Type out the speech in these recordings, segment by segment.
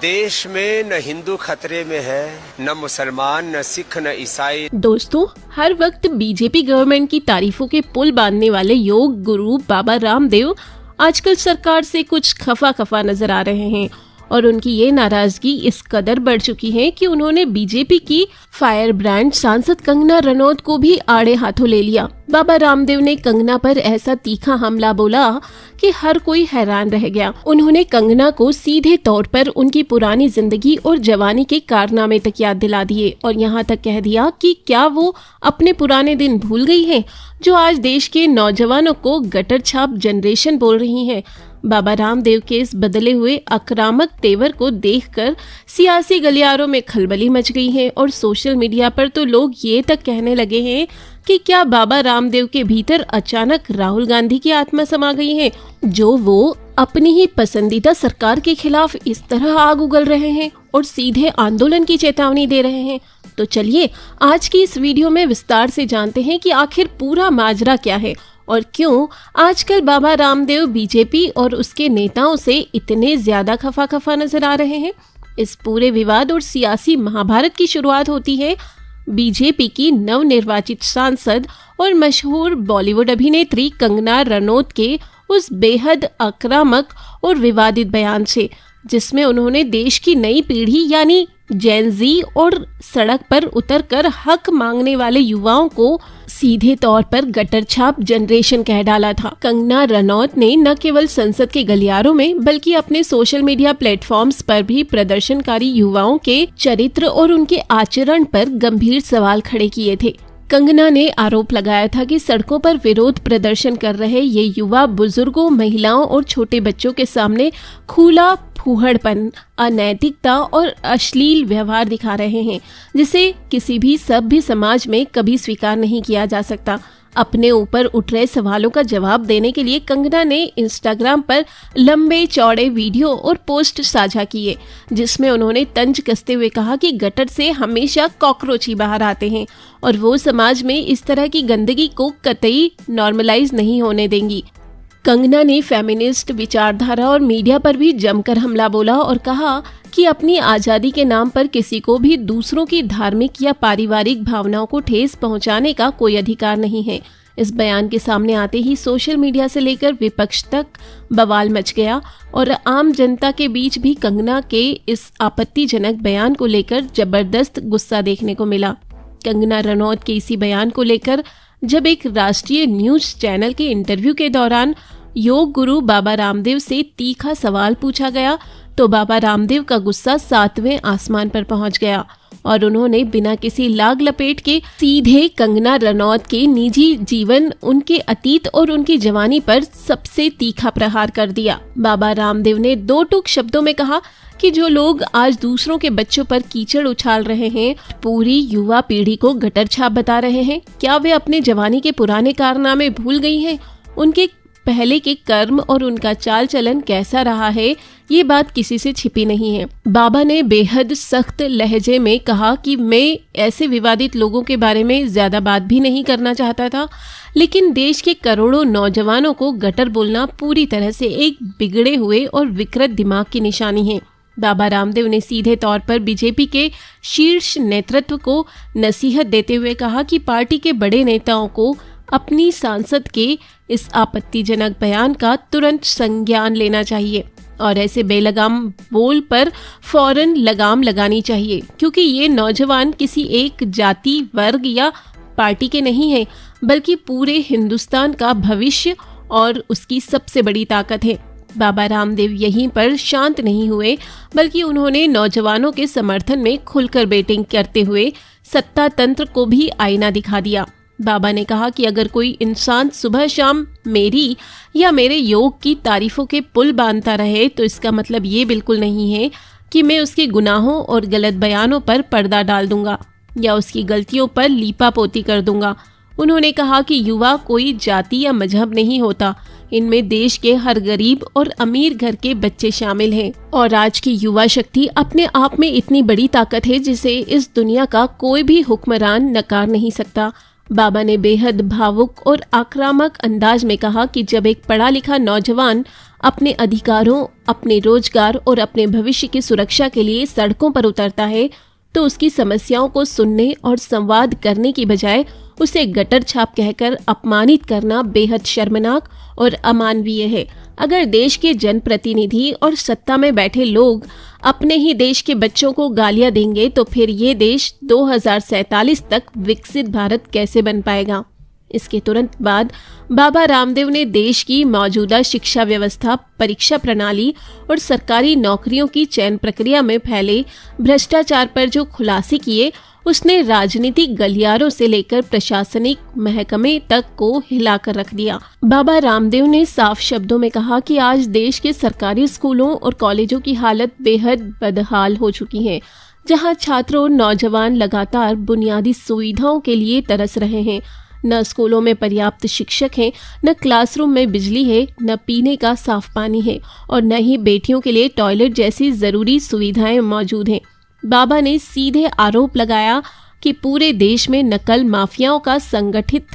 देश में न हिंदू खतरे में है, न मुसलमान, न सिख, न ईसाई। दोस्तों, हर वक्त बीजेपी गवर्नमेंट की तारीफों के पुल बांधने वाले योग गुरु बाबा रामदेव आजकल सरकार से कुछ खफा नजर आ रहे हैं और उनकी ये नाराजगी इस कदर बढ़ चुकी है कि उन्होंने बीजेपी की फायर ब्रांड सांसद कंगना रनौत को भी आड़े हाथों ले लिया। बाबा रामदेव ने कंगना पर ऐसा तीखा हमला बोला कि हर कोई हैरान रह गया। उन्होंने कंगना को सीधे तौर पर उनकी पुरानी जिंदगी और जवानी के कारनामे तक याद दिला दिए और यहाँ तक कह दिया कि क्या वो अपने पुराने दिन भूल गई हैं, जो आज देश के नौजवानों को गटर छाप जनरेशन बोल रही है। बाबा रामदेव के इस बदले हुए आक्रामक तेवर को देखकर सियासी गलियारों में खलबली मच गई है और सोशल मीडिया पर तो लोग ये तक कहने लगे हैं कि क्या बाबा रामदेव के भीतर अचानक राहुल गांधी की आत्मा समा गई है, जो वो अपनी ही पसंदीदा सरकार के खिलाफ इस तरह आग उगल रहे हैं और सीधे आंदोलन की चेतावनी दे रहे हैं। तो चलिए आज की इस वीडियो में विस्तार से जानते हैं कि आखिर पूरा माजरा क्या है और क्यों आजकल बाबा रामदेव बीजेपी और उसके नेताओं से इतने ज्यादा खफा नजर आ रहे हैं। इस पूरे विवाद और सियासी महाभारत की शुरुआत होती है बीजेपी की नवनिर्वाचित सांसद और मशहूर बॉलीवुड अभिनेत्री कंगना रनौत के उस बेहद आक्रामक और विवादित बयान से, जिसमें उन्होंने देश की नई पीढ़ी यानी जेन जी और सड़क पर उतरकर हक मांगने वाले युवाओं को सीधे तौर पर गटर छाप जनरेशन कह डाला था। कंगना रनौत ने न केवल संसद के गलियारों में बल्कि अपने सोशल मीडिया प्लेटफॉर्म्स पर भी प्रदर्शनकारी युवाओं के चरित्र और उनके आचरण पर गंभीर सवाल खड़े किए थे। कंगना ने आरोप लगाया था कि सड़कों पर विरोध प्रदर्शन कर रहे ये युवा बुजुर्गों, महिलाओं और छोटे बच्चों के सामने खुला फूहड़पन, अनैतिकता और अश्लील व्यवहार दिखा रहे हैं, जिसे किसी भी सभ्य समाज में कभी स्वीकार नहीं किया जा सकता। अपने ऊपर उठ रहे सवालों का जवाब देने के लिए कंगना ने इंस्टाग्राम पर लंबे चौड़े वीडियो और पोस्ट साझा किए, जिसमें उन्होंने तंज कसते हुए कहा कि गटर से हमेशा कॉकरोच ही बाहर आते हैं और वो समाज में इस तरह की गंदगी को कतई नॉर्मलाइज नहीं होने देंगी। कंगना ने फेमिनिस्ट विचारधारा और मीडिया पर भी जमकर हमला बोला और कहा कि अपनी आजादी के नाम पर किसी को भी दूसरों की धार्मिक या पारिवारिक भावनाओं को ठेस पहुंचाने का कोई अधिकार नहीं है। इस बयान के सामने आते ही सोशल मीडिया से लेकर विपक्ष तक बवाल मच गया और आम जनता के बीच भी कंगना के इस आपत्तिजनक बयान को लेकर जबरदस्त गुस्सा देखने को मिला। कंगना रनौत के इसी बयान को लेकर जब एक राष्ट्रीय न्यूज चैनल के इंटरव्यू के दौरान योग गुरु बाबा रामदेव से तीखा सवाल पूछा गया तो बाबा रामदेव का गुस्सा 7वें आसमान पर पहुंच गया और उन्होंने बिना किसी लाग लपेट के सीधे कंगना रनौत के निजी जीवन, उनके अतीत और उनकी जवानी पर सबसे तीखा प्रहार कर दिया। बाबा रामदेव ने दो टूक शब्दों में कहा कि जो लोग आज दूसरों के बच्चों पर कीचड़ उछाल रहे हैं, पूरी युवा पीढ़ी को गटर छाप बता रहे हैं, क्या वे अपने जवानी के पुराने कारनामे भूल गई हैं? उनके पहले के कर्म और उनका चाल चलन कैसा रहा है, ये बात किसी से छिपी नहीं है। बाबा ने बेहद सख्त लहजे में कहा कि मैं ऐसे विवादित लोगों के बारे में ज्यादा बात भी नहीं करना चाहता था, लेकिन देश के करोड़ों नौजवानों को गटर बोलना पूरी तरह से एक बिगड़े हुए और विकृत दिमाग की निशानी है। बाबा रामदेव ने सीधे तौर पर बीजेपी के शीर्ष नेतृत्व को नसीहत देते हुए कहा कि पार्टी के बड़े नेताओं को अपनी सांसद के इस आपत्तिजनक बयान का तुरंत संज्ञान लेना चाहिए और ऐसे बेलगाम बोल पर फौरन लगाम लगानी चाहिए, क्योंकि ये नौजवान किसी एक जाति, वर्ग या पार्टी के नहीं हैं, बल्कि पूरे हिंदुस्तान का भविष्य और उसकी सबसे बड़ी ताकत है। बाबा रामदेव यहीं पर शांत नहीं हुए, बल्कि उन्होंने नौजवानों के समर्थन में खुलकर बैटिंग करते हुए सत्ता तंत्र को भी आईना दिखा दिया। बाबा ने कहा कि अगर कोई इंसान सुबह शाम मेरी या मेरे योग की तारीफों के पुल बांधता रहे तो इसका मतलब ये बिल्कुल नहीं है कि मैं उसके गुनाहों और गलत बयानों पर पर्दा डाल दूंगा या उसकी गलतियों पर लीपापोती कर दूंगा। उन्होंने कहा कि युवा कोई जाति या मजहब नहीं होता, इनमें देश के हर गरीब और अमीर घर के बच्चे शामिल हैं और आज की युवा शक्ति अपने आप में इतनी बड़ी ताकत है जिसे इस दुनिया का कोई भी हुक्मरान नकार नहीं सकता। बाबा ने बेहद भावुक और आक्रामक अंदाज में कहा कि जब एक पढ़ा लिखा नौजवान अपने अधिकारों, अपने रोजगार और अपने भविष्य की सुरक्षा के लिए सड़कों पर उतरता है तो उसकी समस्याओं को सुनने और संवाद करने की बजाय उसे गटर छाप कहकर अपमानित करना बेहद शर्मनाक और अमानवीय है। अगर देश के जनप्रतिनिधि और सत्ता में बैठे लोग अपने ही देश के बच्चों को गालियां देंगे तो फिर ये देश 2047 तक विकसित भारत कैसे बन पाएगा। इसके तुरंत बाद बाबा रामदेव ने देश की मौजूदा शिक्षा व्यवस्था, परीक्षा प्रणाली और सरकारी नौकरियों की चयन प्रक्रिया में फैले भ्रष्टाचार पर जो खुलासे किए, उसने राजनीतिक गलियारों से लेकर प्रशासनिक महकमे तक को हिलाकर रख दिया। बाबा रामदेव ने साफ शब्दों में कहा कि आज देश के सरकारी स्कूलों और कॉलेजों की हालत बेहद बदहाल हो चुकी है, जहां छात्रों और नौजवान लगातार बुनियादी सुविधाओं के लिए तरस रहे हैं। न स्कूलों में पर्याप्त शिक्षक हैं, न क्लासरूम में बिजली है, न पीने का साफ पानी है और न ही बेटियों के लिए टॉयलेट जैसी जरूरी सुविधाएं मौजूद हैं। बाबा ने सीधे आरोप लगाया कि पूरे देश में नकल माफियाओं का संगठित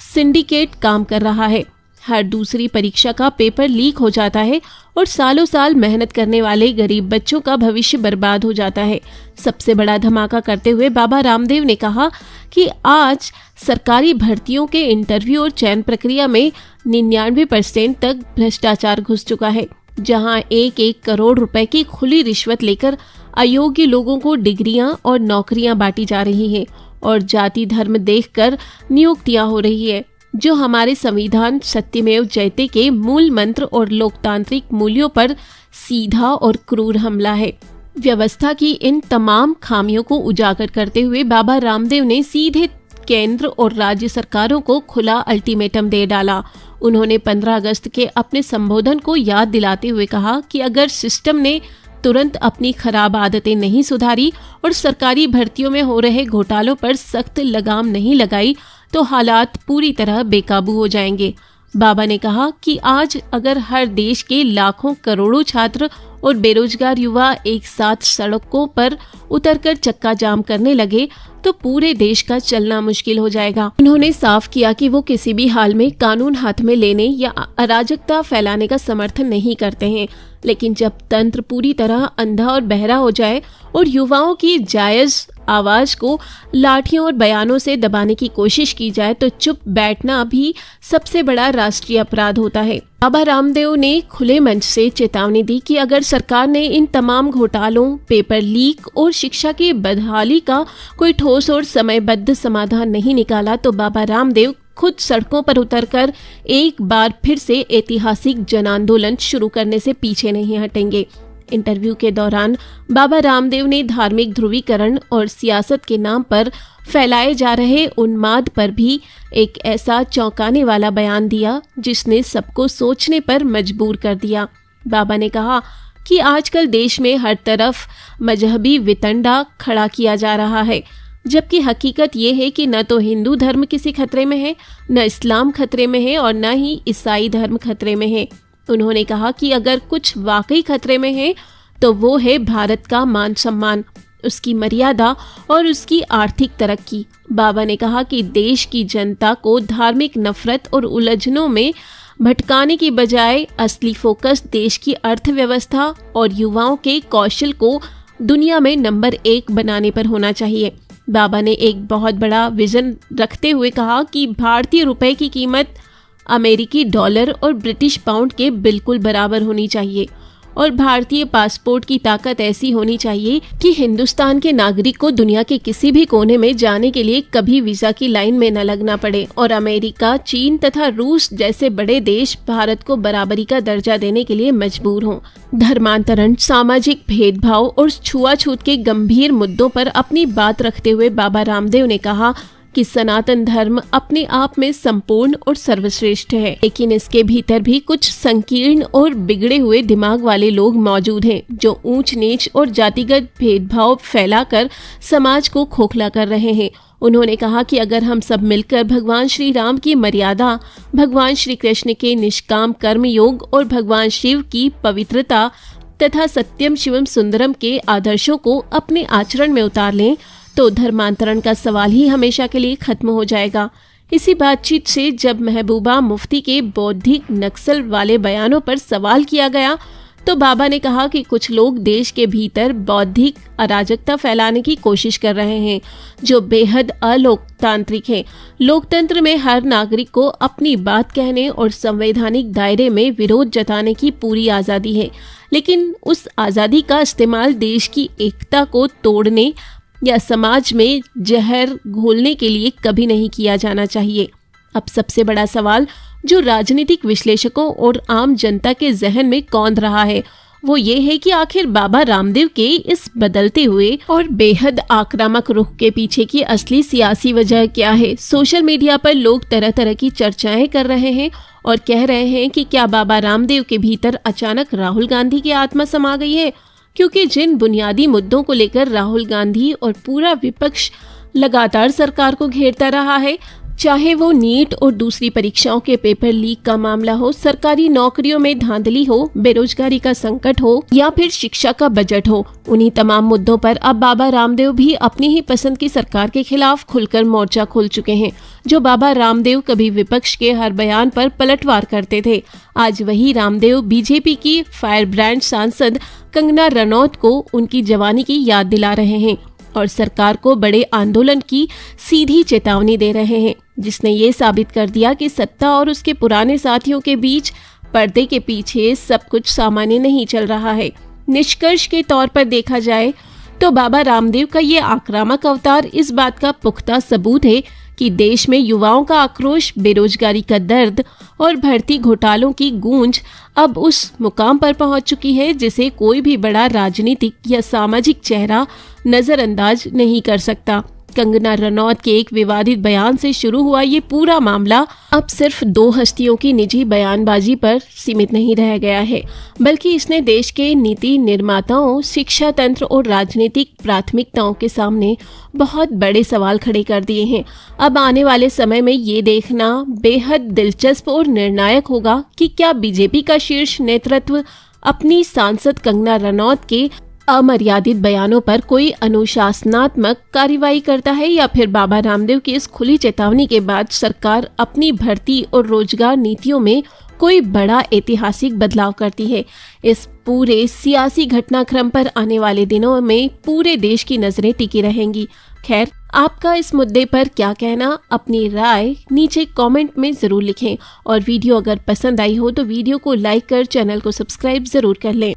सिंडिकेट काम कर रहा है। हर दूसरी परीक्षा का पेपर लीक हो जाता है और सालों साल मेहनत करने वाले गरीब बच्चों का भविष्य बर्बाद हो जाता है। सबसे बड़ा धमाका करते हुए बाबा रामदेव ने कहा कि आज सरकारी भर्तियों के इंटरव्यू और चयन प्रक्रिया में 99% तक भ्रष्टाचार घुस चुका है, जहां 1-1 करोड़ रुपए की खुली रिश्वत लेकर अयोग्य लोगों को डिग्रियां और नौकरियां बांटी जा रही हैं और जाति धर्म देखकर नियुक्तियां हो रही है, जो हमारे संविधान सत्यमेव जयते के मूल मंत्र और लोकतांत्रिक मूल्यों पर सीधा और क्रूर हमला है। व्यवस्था की इन तमाम खामियों को उजागर करते हुए बाबा रामदेव ने सीधे केंद्र और राज्य सरकारों को खुला अल्टीमेटम दे डाला। उन्होंने 15 अगस्त के अपने संबोधन को याद दिलाते हुए कहा कि अगर सिस्टम ने तुरंत अपनी खराब आदतें नहीं सुधारी और सरकारी भर्तियों में हो रहे घोटालों पर सख्त लगाम नहीं लगाई तो हालात पूरी तरह बेकाबू हो जाएंगे। बाबा ने कहा कि आज अगर हर देश के लाखों करोड़ों छात्र और बेरोजगार युवा एक साथ सड़कों पर उतरकर चक्का जाम करने लगे तो पूरे देश का चलना मुश्किल हो जाएगा। उन्होंने साफ किया कि वो किसी भी हाल में कानून हाथ में लेने या अराजकता फैलाने का समर्थन नहीं करते हैं, लेकिन जब तंत्र पूरी तरह अंधा और बहरा हो जाए और युवाओं की जायज आवाज को लाठियों और बयानों से दबाने की कोशिश की जाए तो चुप बैठना भी सबसे बड़ा राष्ट्रीय अपराध होता है। बाबा रामदेव ने खुले मंच से चेतावनी दी कि अगर सरकार ने इन तमाम घोटालों, पेपर लीक और शिक्षा की बदहाली का कोई ठोस और समयबद्ध समाधान नहीं निकाला तो बाबा रामदेव खुद सड़कों पर उतरकर एक बार फिर से ऐतिहासिक जन आंदोलन शुरू करने से पीछे नहीं हटेंगे। इंटरव्यू के दौरान बाबा रामदेव ने धार्मिक ध्रुवीकरण और सियासत के नाम पर फैलाए जा रहे उन्माद पर भी एक ऐसा चौंकाने वाला बयान दिया जिसने सबको सोचने पर मजबूर कर दिया। बाबा ने कहा कि आजकल देश में हर तरफ मजहबी वितंडा खड़ा किया जा रहा है, जबकि हकीकत ये है कि न तो हिंदू धर्म किसी खतरे में है, न इस्लाम खतरे में है और न ही ईसाई धर्म खतरे में है। उन्होंने कहा कि अगर कुछ वाकई खतरे में है तो वो है भारत का मान सम्मान, उसकी मर्यादा और उसकी आर्थिक तरक्की। बाबा ने कहा कि देश की जनता को धार्मिक नफरत और उलझनों में भटकाने की बजाय असली फोकस देश की अर्थव्यवस्था और युवाओं के कौशल को दुनिया में नंबर 1 बनाने पर होना चाहिए। बाबा ने एक बहुत बड़ा विजन रखते हुए कहा कि भारतीय रुपए की कीमत अमेरिकी डॉलर और ब्रिटिश पाउंड के बिल्कुल बराबर होनी चाहिए और भारतीय पासपोर्ट की ताकत ऐसी होनी चाहिए कि हिंदुस्तान के नागरिक को दुनिया के किसी भी कोने में जाने के लिए कभी वीजा की लाइन में न लगना पड़े और अमेरिका, चीन तथा रूस जैसे बड़े देश भारत को बराबरी का दर्जा देने के लिए मजबूर हों। धर्मांतरण, सामाजिक भेदभाव और छुआछूत के गंभीर मुद्दों पर अपनी बात रखते हुए बाबा रामदेव ने कहा कि सनातन धर्म अपने आप में संपूर्ण और सर्वश्रेष्ठ है, लेकिन इसके भीतर भी कुछ संकीर्ण और बिगड़े हुए दिमाग वाले लोग मौजूद हैं जो ऊंच नीच और जातिगत भेदभाव फैलाकर समाज को खोखला कर रहे हैं। उन्होंने कहा कि अगर हम सब मिलकर भगवान श्री राम की मर्यादा, भगवान श्री कृष्ण के निष्काम कर्म योग और भगवान शिव की पवित्रता तथा सत्यम शिवम सुंदरम के आदर्शों को अपने आचरण में उतार लें तो धर्मांतरण का सवाल ही हमेशा के लिए खत्म हो जाएगा। इसी बातचीत से जब महबूबा मुफ्ती के बौद्धिक नक्सल वाले बयानों पर सवाल किया गया तो बाबा ने कहा कि कुछ लोग देश के भीतर बौद्धिक अराजकता फैलाने की कोशिश कर रहे हैं जो बेहद अलोकतांत्रिक है। लोकतंत्र में हर नागरिक को अपनी बात कहने और संवैधानिक दायरे में विरोध जताने की पूरी आज़ादी है, लेकिन उस आज़ादी का इस्तेमाल देश की एकता को तोड़ने या समाज में जहर घोलने के लिए कभी नहीं किया जाना चाहिए। अब सबसे बड़ा सवाल जो राजनीतिक विश्लेषकों और आम जनता के जहन में कौंध रहा है वो ये है कि आखिर बाबा रामदेव के इस बदलते हुए और बेहद आक्रामक रुख के पीछे की असली सियासी वजह क्या है। सोशल मीडिया पर लोग तरह तरह की चर्चाएं कर रहे हैं और कह रहे हैं कि क्या बाबा रामदेव के भीतर अचानक राहुल गांधी की आत्मा समा गई है, क्योंकि जिन बुनियादी मुद्दों को लेकर राहुल गांधी और पूरा विपक्ष लगातार सरकार को घेरता रहा है, चाहे वो नीट और दूसरी परीक्षाओं के पेपर लीक का मामला हो, सरकारी नौकरियों में धांधली हो, बेरोजगारी का संकट हो या फिर शिक्षा का बजट हो, उन्हीं तमाम मुद्दों पर अब बाबा रामदेव भी अपनी ही पसंद की सरकार के खिलाफ खुलकर मोर्चा खोल चुके हैं। जो बाबा रामदेव कभी विपक्ष के हर बयान पर पलटवार करते थे, आज वही रामदेव बीजेपी की फायर ब्रांड सांसद कंगना रनौत को उनकी जवानी की याद दिला रहे हैं और सरकार को बड़े आंदोलन की सीधी चेतावनी दे रहे हैं, जिसने ये साबित कर दिया कि सत्ता और उसके पुराने साथियों के बीच पर्दे के पीछे सब कुछ सामान्य नहीं चल रहा है। निष्कर्ष के तौर पर देखा जाए तो बाबा रामदेव का ये आक्रामक अवतार इस बात का पुख्ता सबूत है कि देश में युवाओं का आक्रोश, बेरोजगारी का दर्द और भर्ती घोटालों की गूंज अब उस मुकाम पर पहुंच चुकी है जिसे कोई भी बड़ा राजनीतिक या सामाजिक चेहरा नजरअंदाज नहीं कर सकता। कंगना रनौत के एक विवादित बयान से शुरू हुआ ये पूरा मामला अब सिर्फ दो हस्तियों की निजी बयानबाजी पर सीमित नहीं रह गया है, बल्कि इसने देश के नीति निर्माताओं, शिक्षा तंत्र और राजनीतिक प्राथमिकताओं के सामने बहुत बड़े सवाल खड़े कर दिए हैं। अब आने वाले समय में ये देखना बेहद दिलचस्प और निर्णायक होगा कि क्या बीजेपी का शीर्ष नेतृत्व अपनी सांसद कंगना रनौत के अमर्यादित बयानों पर कोई अनुशासनात्मक कार्रवाई करता है या फिर बाबा रामदेव की इस खुली चेतावनी के बाद सरकार अपनी भर्ती और रोजगार नीतियों में कोई बड़ा ऐतिहासिक बदलाव करती है। इस पूरे सियासी घटनाक्रम पर आने वाले दिनों में पूरे देश की नजरें टिकी रहेंगी। खैर, आपका इस मुद्दे पर क्या कहना, अपनी राय नीचे कमेंट में जरूर लिखें और वीडियो अगर पसंद आई हो तो वीडियो को लाइक कर चैनल को सब्सक्राइब जरूर कर लें।